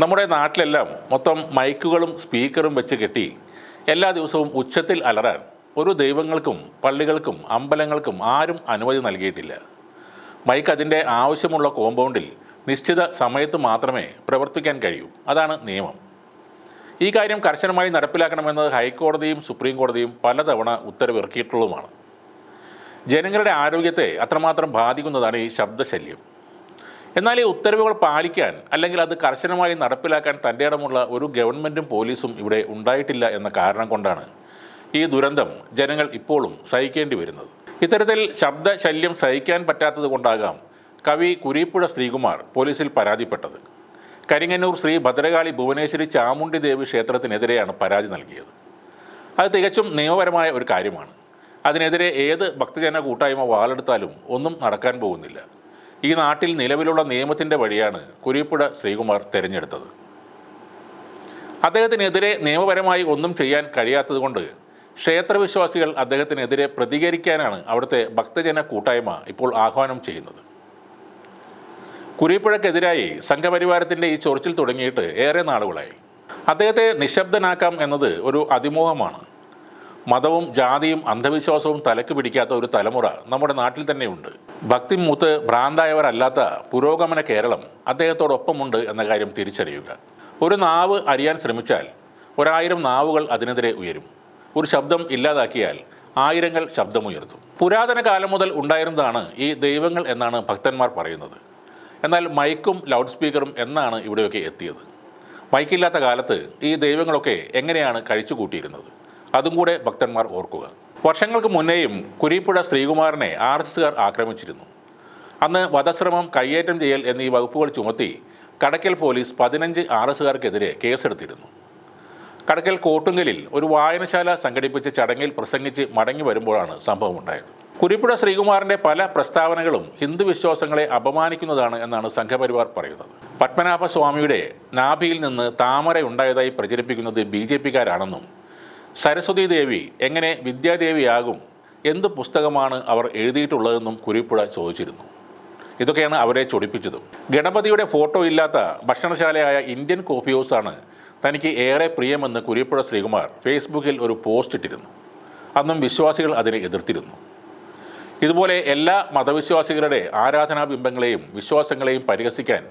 നമ്മുടെ നാട്ടിലെല്ലാം മൊത്തം മൈക്കുകളും സ്പീക്കറും വെച്ച് കെട്ടി എല്ലാ ദിവസവും ഉച്ചത്തിൽ അലറാൻ ഒരു ദൈവങ്ങൾക്കും പള്ളികൾക്കും അമ്പലങ്ങൾക്കും ആരും അനുമതി നൽകിയിട്ടില്ല. മൈക്ക് അതിൻ്റെ ആവശ്യമുള്ള കോമ്പൗണ്ടിൽ നിശ്ചിത സമയത്ത് മാത്രമേ പ്രവർത്തിക്കാൻ കഴിയൂ. അതാണ് നിയമം. ഈ കാര്യം കർശനമായി നടപ്പിലാക്കണമെന്ന് ഹൈക്കോടതിയും സുപ്രീം കോടതിയും പലതവണ ഉത്തരവിറക്കിയിട്ടുള്ളതുമാണ്. ജനങ്ങളുടെ ആരോഗ്യത്തെ അത്രമാത്രം ബാധിക്കുന്നതാണ് ഈ ശബ്ദശല്യം. എന്നാൽ ഈ ഉത്തരവുകൾ പാലിക്കാൻ അല്ലെങ്കിൽ അത് കർശനമായി നടപ്പിലാക്കാൻ തൻ്റെ ഇടമുള്ള ഒരു ഗവൺമെൻറ്റും പോലീസും ഇവിടെ ഉണ്ടായിട്ടില്ല എന്ന കാരണം കൊണ്ടാണ് ഈ ദുരന്തം ജനങ്ങൾ ഇപ്പോഴും സഹിക്കേണ്ടി വരുന്നത്. ഇത്തരത്തിൽ ശബ്ദശല്യം സഹിക്കാൻ പറ്റാത്തത് കൊണ്ടാകാം കവി കുരീപ്പുഴ ശ്രീകുമാർ പോലീസിൽ പരാതിപ്പെട്ടത്. കരിങ്ങന്നൂർ ശ്രീ ഭദ്രകാളി ഭുവനേശ്വരി ചാമുണ്ഡി ദേവി ക്ഷേത്രത്തിനെതിരെയാണ് പരാതി നൽകിയത്. അത് തികച്ചും നിയമപരമായ ഒരു കാര്യമാണ്. അതിനെതിരെ ഏത് ഭക്തജന കൂട്ടായ്മ വാളെടുത്താലും ഒന്നും നടക്കാൻ പോകുന്നില്ല. ഈ നാട്ടിൽ നിലവിലുള്ള നിയമത്തിൻ്റെ വഴിയാണ് കുരീപ്പുഴ ശ്രീകുമാർ തിരഞ്ഞെടുത്തത്. അദ്ദേഹത്തിനെതിരെ നിയമപരമായി ഒന്നും ചെയ്യാൻ കഴിയാത്തതുകൊണ്ട് ക്ഷേത്രവിശ്വാസികൾ അദ്ദേഹത്തിനെതിരെ പ്രതികരിക്കാനാണ് അവിടുത്തെ ഭക്തജന കൂട്ടായ്മ ഇപ്പോൾ ആഹ്വാനം ചെയ്യുന്നത്. കുരീപ്പുഴക്കെതിരായി സംഘപരിവാരത്തിൻ്റെ ഈ ചൊറിച്ചിൽ തുടങ്ങിയിട്ട് ഏറെ നാളുകളായി. അദ്ദേഹത്തെ നിശബ്ദനാക്കാം എന്നത് ഒരു അതിമോഹമാണ്. മതവും ജാതിയും അന്ധവിശ്വാസവും തലക്ക് പിടിക്കാത്ത ഒരു തലമുറ നമ്മുടെ നാട്ടിൽ തന്നെയുണ്ട്. ഭക്തി മൂത്ത് ഭ്രാന്തായവരല്ലാത്ത പുരോഗമന കേരളം അദ്ദേഹത്തോടൊപ്പമുണ്ട് എന്ന കാര്യം തിരിച്ചറിയുക. ഒരു നാവ് അറിയാൻ ശ്രമിച്ചാൽ 1000 നാവുകൾ അതിനെതിരെ ഉയരും. ഒരു ശബ്ദം ഇല്ലാതാക്കിയാൽ ആയിരങ്ങൾ ശബ്ദമുയർത്തും. പുരാതന കാലം മുതൽ ഉണ്ടായിരുന്നതാണ് ഈ ദൈവങ്ങൾ എന്നാണ് ഭക്തന്മാർ പറയുന്നത്. എന്നാൽ മൈക്കും ലൗഡ് സ്പീക്കറും എന്നാണ് ഇവിടെയൊക്കെ എത്തിയത്. മൈക്കില്ലാത്ത കാലത്ത് ഈ ദൈവങ്ങളൊക്കെ എങ്ങനെയാണ് കഴിച്ചുകൂട്ടിയിരുന്നത്? അതും കൂടെ ഭക്തന്മാർ ഓർക്കുക. വർഷങ്ങൾക്ക് മുന്നേയും കുരീപ്പുഴ ശ്രീകുമാറിനെ RSSകാർ ആക്രമിച്ചിരുന്നു. അന്ന് വധശ്രമം, കയ്യേറ്റം ചെയ്യൽ എന്നീ വകുപ്പുകൾ ചുമത്തി കടയ്ക്കൽ പോലീസ് 15 RSSകാർക്കെതിരെ കേസെടുത്തിരുന്നു. കടയ്ക്കൽ കോട്ടുങ്കലിൽ ഒരു വായനശാല സംഘടിപ്പിച്ച് ചടങ്ങിൽ പ്രസംഗിച്ച് മടങ്ങി വരുമ്പോഴാണ് സംഭവം ഉണ്ടായത്. കുരീപ്പുഴ ശ്രീകുമാറിൻ്റെ പല പ്രസ്താവനകളും ഹിന്ദു വിശ്വാസങ്ങളെ അപമാനിക്കുന്നതാണ് എന്നാണ് സംഘപരിവാർ പറയുന്നത്. പത്മനാഭസ്വാമിയുടെ നാഭിയിൽ നിന്ന് താമര ഉണ്ടായതായി പ്രചരിപ്പിക്കുന്നത് BJPക്കാരാണെന്നും സരസ്വതി ദേവി എങ്ങനെ വിദ്യാദേവിയാകും, എന്ത് പുസ്തകമാണ് അവർ എഴുതിയിട്ടുള്ളതെന്നും കുരീപ്പുഴ ചോദിച്ചിരുന്നു. ഇതൊക്കെയാണ് അവരെ ചൊടിപ്പിച്ചതും. ഗണപതിയുടെ ഫോട്ടോ ഇല്ലാത്ത ഭക്ഷണശാലയായ ഇന്ത്യൻ കോഫി ഹൗസാണ് തനിക്ക് ഏറെ പ്രിയമെന്ന് കുരീപ്പുഴ ശ്രീകുമാർ ഫേസ്ബുക്കിൽ ഒരു പോസ്റ്റ് ഇട്ടിരുന്നു. അന്നും വിശ്വാസികൾ അതിനെ എതിർത്തിരുന്നു. ഇതുപോലെ എല്ലാ മതവിശ്വാസികളുടെ ആരാധനാബിംബങ്ങളെയും വിശ്വാസങ്ങളെയും പരിഹസിക്കാൻ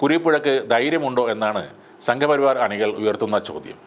കുരീപ്പുഴയ്ക്ക് ധൈര്യമുണ്ടോ എന്നാണ് സംഘപരിവാർ അണികൾ ഉയർത്തുന്ന ചോദ്യം.